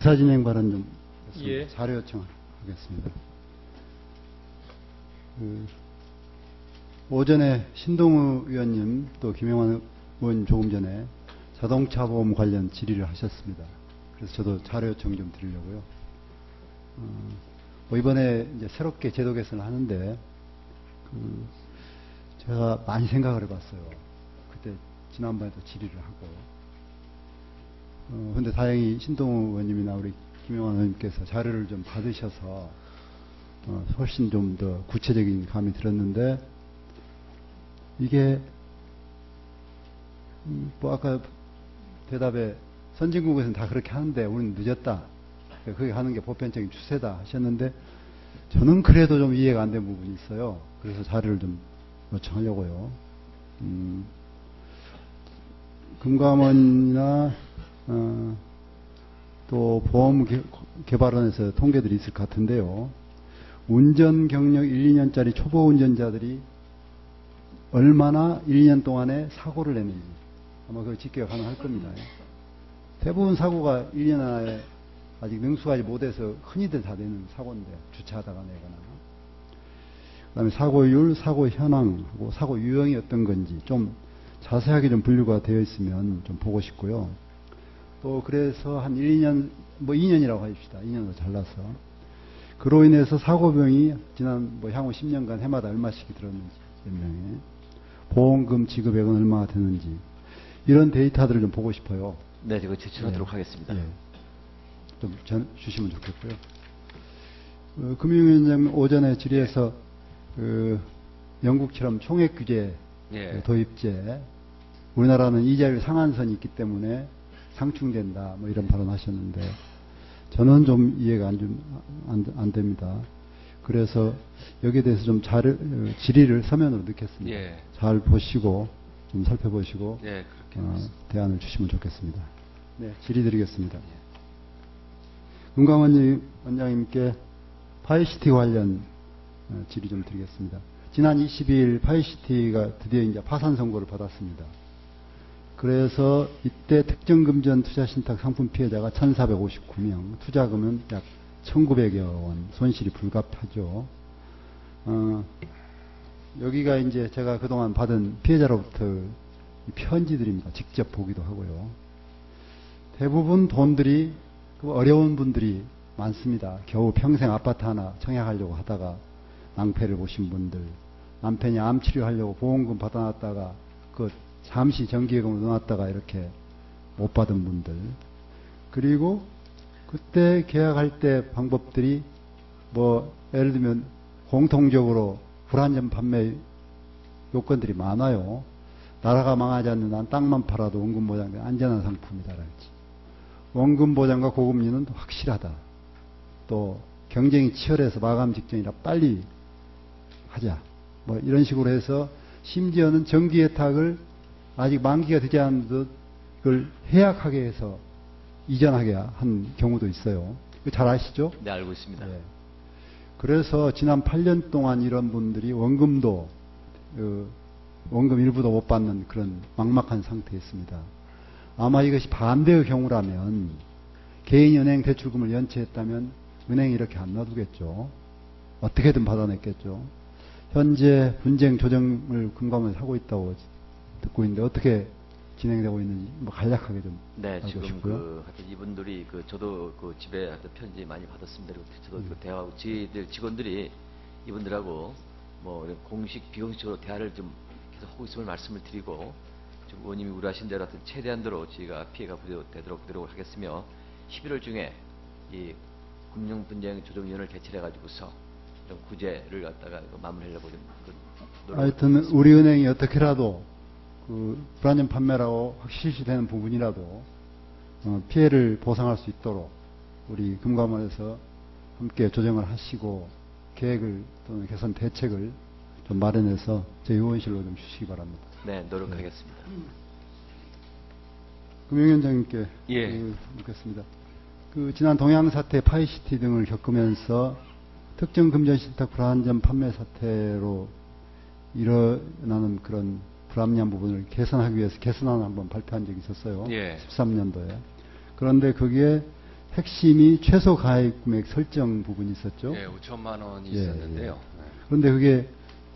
사진행 발언 좀 예. 자료 요청하겠습니다. 오전에 신동우 의원님 또 김영환 의원 조금 전에 자동차 보험 관련 질의를 하셨습니다. 그래서 저도 자료 요청 좀 드리려고요. 이번에 이제 새롭게 제도 개선을 하는데 제가 많이 생각을 해봤어요. 그때 지난번에도 질의를 하고. 근데 다행히 신동우 의원님이나 우리 김영환 의원님께서 자료를 좀 받으셔서 훨씬 좀 더 구체적인 감이 들었는데, 이게 뭐 아까 대답에 선진국에서는 다 그렇게 하는데 우리는 늦었다, 그렇게 하는 게 보편적인 추세다 하셨는데, 저는 그래도 좀 이해가 안 된 부분이 있어요. 그래서 자료를 좀 요청하려고요. 금감원이나 또 보험 개발원에서 통계들이 있을 것 같은데요. 운전 경력 1, 2년짜리 초보 운전자들이 얼마나 1, 2년 동안에 사고를 내는지 아마 그 집계가 가능할 겁니다. 대부분 사고가 1년 안에 아직 능숙하지 못해서 흔히들 다 되는 사고인데, 주차하다가 내거나. 그 다음에 사고율, 사고 현황하고 사고 유형이 어떤 건지 좀 자세하게 좀 분류가 되어 있으면 좀 보고 싶고요. 또 그래서 한 1, 2년, 뭐 2년이라고 하십시다. 2년으로 잘라서. 그로 인해서 사고병이 지난 향후 10년간 해마다 얼마씩 들었는지, 몇 명에. 보험금 지급액은 얼마나 되는지. 이런 데이터들을 좀 보고 싶어요. 네, 이거 제출하도록 하겠습니다. 예. 좀 주시면 좋겠고요. 금융위원장 오전에 질의에서 영국처럼 총액 규제 도입제, 우리나라는 이자율 상한선이 있기 때문에 상충된다, 뭐 이런 발언하셨는데, 저는 좀 이해가 안 됩니다. 그래서 여기에 대해서 좀 질의를 서면으로 넣겠습니다. 예. 잘 보시고 좀 살펴보시고 네, 그렇게 대안을 주시면 좋겠습니다. 네, 질의 드리겠습니다. 금감원 원장님께 파이시티 관련 질의 좀 드리겠습니다. 지난 22일 파이시티가 드디어 이제 파산 선고를 받았습니다. 그래서 이때 특정금전 투자신탁 상품 피해자가 1,459명, 투자금은 약 1,900여 원, 손실이 불가피하죠. 여기가 이제 제가 그동안 받은 피해자로부터 편지들입니다. 직접 보기도 하고요. 대부분 돈들이 어려운 분들이 많습니다. 겨우 평생 아파트 하나 청약하려고 하다가 낭패를 보신 분들, 남편이 암 치료하려고 보험금 받아놨다가 잠시 정기예금을 넣어놨다가 이렇게 못 받은 분들, 그리고 그때 계약할 때 방법들이 예를 들면 공통적으로 불안전 판매 요건들이 많아요. 나라가 망하지 않는 한 땅만 팔아도 원금보장된 안전한 상품이다랄지, 원금보장과 고금리는 확실하다, 또 경쟁이 치열해서 마감 직전이라 빨리 하자, 이런 식으로 해서 심지어는 정기예탁을 아직 만기가 되지 않은 그걸 해약하게 해서 이전하게 한 경우도 있어요. 잘 아시죠? 네, 알고 있습니다. 네. 그래서 지난 8년 동안 이런 분들이 원금 일부도 못 받는 그런 막막한 상태였습니다. 아마 이것이 반대의 경우라면, 개인은행 대출금을 연체했다면 은행이 이렇게 안 놔두겠죠. 어떻게든 받아냈겠죠. 현재 분쟁 조정을 금감원에서 하고 있다고 듣고 있는데, 어떻게 진행되고 있는지 간략하게 좀 알고 싶고요. 하여튼 이분들이 저도 집에 하여튼 편지 많이 받았습니다. 그리고 저도 대화하고 저희들 직원들이 이분들하고 공식 비공식적으로 대화를 좀 계속 하고 있음을 말씀을 드리고, 지금 의원님이 우려하신 대로 하여튼 최대한도로 저희가 피해가 부대되도록 노력을 하겠으며, 11월 중에 이 금융분쟁조정위원회를 개최해가지고서 좀 구제를 갖다가 마무리하려고 좀 하여튼 우리 은행이 어떻게라도 불안전 판매라고 확실시되는 부분이라도 피해를 보상할 수 있도록 우리 금감원에서 함께 조정을 하시고, 계획을 또는 개선 대책을 좀 마련해서 저희 의원실로 좀 주시기 바랍니다. 네, 노력하겠습니다. 금융위원장님께 묻겠습니다. 지난 동양사태, 파이시티 등을 겪으면서 특정 금전신탁 불안전 판매 사태로 일어나는 그런 불합리한 부분을 개선하기 위해서 개선안을 한번 발표한 적이 있었어요. 13년도에. 그런데 거기에 핵심이 최소 가입 금액 설정 부분이 있었죠. 예, 5천만 원이 예, 있었는데요. 예. 그런데 그게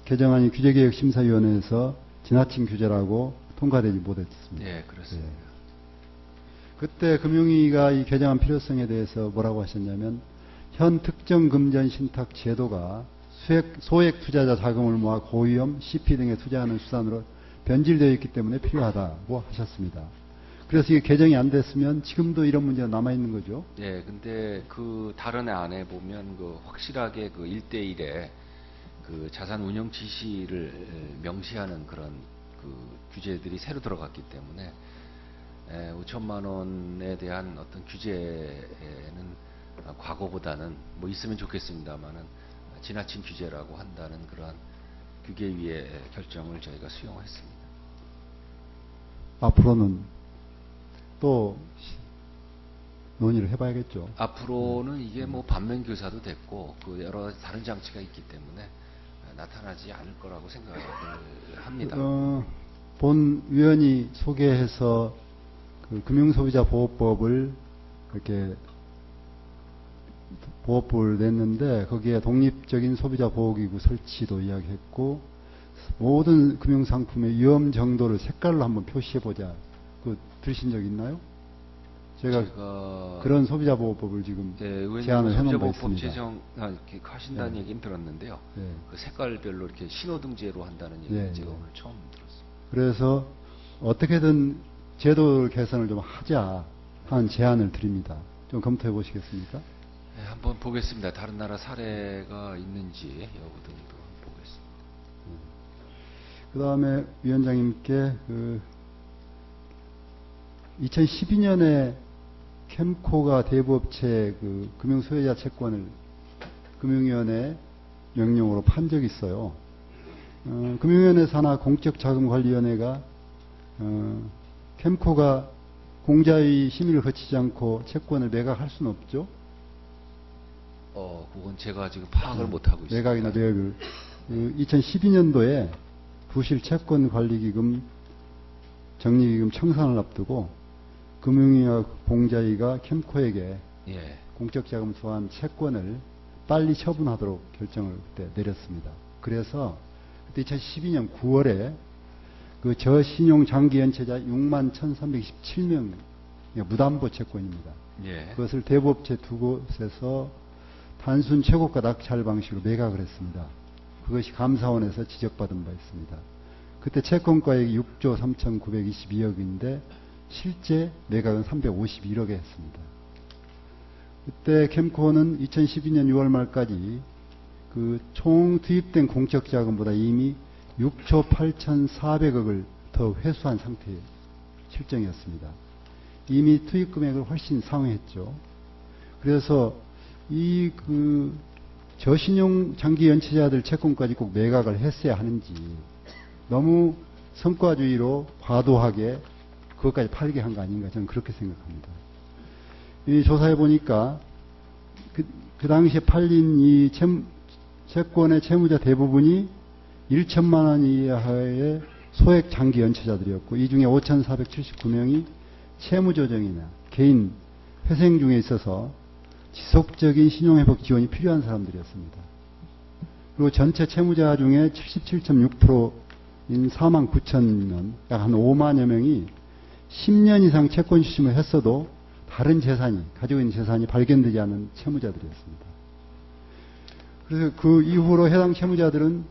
개정안이 규제개혁심사위원회에서 지나친 규제라고 통과되지 못했습니다. 예, 그렇습니다. 예. 그때 금융위가 이 개정안 필요성에 대해서 뭐라고 하셨냐면 현 특정 금전 신탁 제도가 소액 투자자 자금을 모아 고위험, CP 등에 투자하는 수단으로 변질되어 있기 때문에 필요하다고 하셨습니다. 그래서 이게 개정이 안 됐으면 지금도 이런 문제가 남아있는 거죠. 예, 근데 그 다른 안에 보면 그 확실하게 그 1대1에 그 자산 운영 지시를 명시하는 그런 그 규제들이 새로 들어갔기 때문에 5천만 원에 대한 어떤 규제는 과거보다는 뭐 있으면 좋겠습니다만은 지나친 규제라고 한다는 그러한 규계위의 결정을 저희가 수용했습니다. 앞으로는 또 논의를 해봐야겠죠. 앞으로는 이게 뭐 반면 교사도 됐고 그 여러 다른 장치가 있기 때문에 나타나지 않을 거라고 생각을 합니다. 본 위원이 소개해서 그 금융소비자보호법을 이렇게 보호법을 냈는데 거기에 독립적인 소비자보호기구 설치도 이야기했고 모든 금융상품의 위험 정도를 색깔로 한번 표시해보자. 그 들으신 적 있나요? 제가 그런 소비자보호법을 지금 제안을 해놓은 바 소비자보호법 있습니다. 제정 이렇게 하신다는 네. 얘기는 들었는데요. 네. 그 색깔별로 이렇게 신호등제로 한다는 얘기는 네, 제가 네. 오늘 처음 들었습니다. 그래서 어떻게든 제도 개선을 좀 하자 하는 제안을 드립니다. 좀 검토해 보시겠습니까? 네, 한번 보겠습니다. 다른 나라 사례가 있는지 여부 등도 보겠습니다. 그 다음에 위원장님께 2012년에 캠코가 대부업체 그 금융소유자 채권을 금융위원회 명령으로 판 적이 있어요. 금융위원회 산하 공적자금관리위원회가 캠코가 공자의 심의를 거치지 않고 채권을 매각할 수는 없죠. 그건 제가 지금 파악을 못하고 있습니다. 매각이나 매입을 2012년도에 부실 채권관리기금 정리기금 청산을 앞두고 금융위와 공자위가 캠코에게 예. 공적자금 소환 채권을 빨리 처분하도록 결정을 그때 내렸습니다. 그래서 그때 2012년 9월에 그 저신용 장기연체자 61,327명 무담보 채권입니다. 예. 그것을 대부업체 두 곳에서 단순 최고가 낙찰 방식으로 매각을 했습니다. 그것이 감사원에서 지적받은 바 있습니다. 그때 채권가액이 6조 3,922억인데 실제 매각은 351억에 했습니다. 그때 캠코는 2012년 6월 말까지 그 총 투입된 공적 자금보다 이미 6조 8,400억을 더 회수한 상태의 실정이었습니다. 이미 투입 금액을 훨씬 상회했죠. 그래서 이 그 저신용 장기 연체자들 채권까지 꼭 매각을 했어야 하는지 너무 성과주의로 과도하게 그것까지 팔게 한 거 아닌가 저는 그렇게 생각합니다. 이 조사해 보니까 그 당시에 팔린 이 채권의 채무자 대부분이 1천만 원 이하의 소액 장기 연체자들이었고 이 중에 5,479명이 채무조정이나 개인 회생 중에 있어서 지속적인 신용회복 지원이 필요한 사람들이었습니다. 그리고 전체 채무자 중에 77.6%인 49,000명, 약 한 5만여 명이 10년 이상 채권 수심을 했어도 다른 재산이, 가지고 있는 재산이 발견되지 않은 채무자들이었습니다. 그래서 그 이후로 해당 채무자들은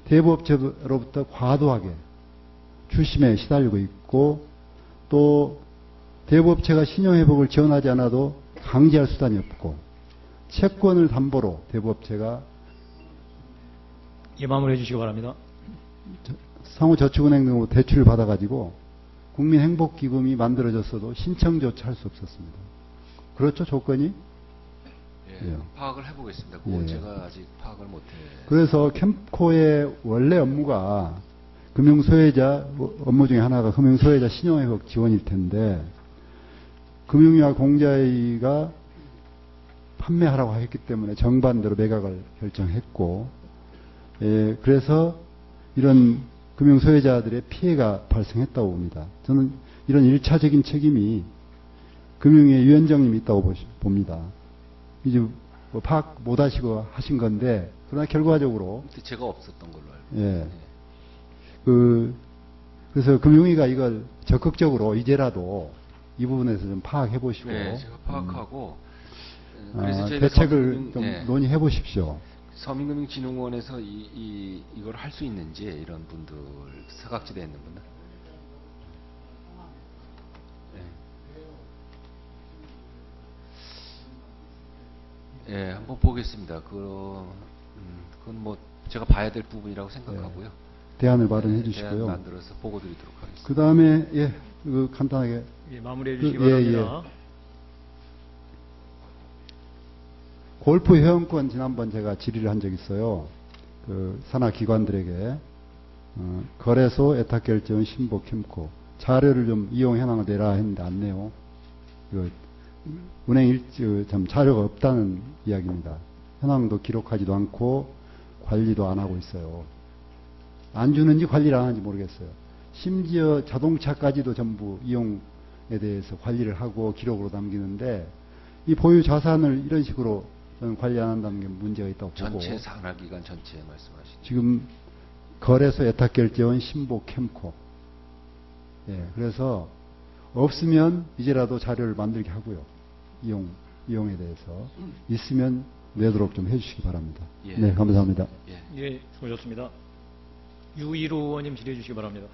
대부업체로부터 과도하게 추심에 시달리고 있고 또 대부업체가 신용회복을 지원하지 않아도 강제할 수단이 없고 채권을 담보로 대부업체가 마무리해 주시기 바랍니다. 상호저축은행 등으로 대출을 받아가지고 국민행복기금이 만들어졌어도 신청조차 할 수 없었습니다. 그렇죠, 조건이? 예, 예. 파악을 해보겠습니다. 그건 예. 제가 아직 파악을 못해. 그래서 캠코의 원래 업무가 금융소외자 업무 중에 하나가 금융소외자 신용회복 지원일 텐데 금융위와 공자위가 판매하라고 했기 때문에 정반대로 매각을 결정했고 그래서 이런 금융소외자들의 피해가 발생했다고 봅니다. 저는 이런 1차적인 책임이 금융위 위원장님이 있다고 봅니다. 이제 뭐 파악 못 하시고 하신 건데, 그러나 결과적으로, 근데 제가 없었던 걸로 알고. 예. 그래서 금융위가 이걸 적극적으로 이제라도 이 부분에서 좀 파악해 보시고, 네, 제가 파악하고, 그래서 저희가 대책을 서민금융- 좀 예. 논의해 보십시오. 서민금융진흥원에서 이걸 할 수 있는지, 이런 분들, 사각지대에 있는 분들. 예. 예, 한번 보겠습니다. 그건 뭐 제가 봐야 될 부분이라고 생각하고요. 대안을 마련해 예, 주시고요. 대안 만들어서 보고 드리도록 하겠습니다. 그 다음에, 예, 간단하게. 예, 마무리해 주시기 예, 바랍니다. 골프 회원권 지난번 제가 질의를 한 적이 있어요. 산하 기관들에게 거래소 애탁결제원 신복 캠코 자료를 좀 이용 현황을 내라 했는데 안 내요. 은행 참 자료가 없다는 이야기입니다. 현황도 기록하지도 않고 관리도 안 하고 있어요. 안 주는지 관리를 안 하는지 모르겠어요. 심지어 자동차까지도 전부 이용에 대해서 관리를 하고 기록으로 남기는데 이 보유 자산을 이런 식으로 저는 관리 안 한다는 게 문제가 있다고 보고, 전체 산하기관 전체 말씀하시죠. 지금 거래소 애탁결제원 신복 캠코, 예, 그래서 없으면 이제라도 자료를 만들게 하고요. 이용에 대해서 있으면 내도록 좀 해주시기 바랍니다. 예. 네, 감사합니다. 예. 예, 수고하셨습니다. 유일호 의원님 질의해 주시기 바랍니다.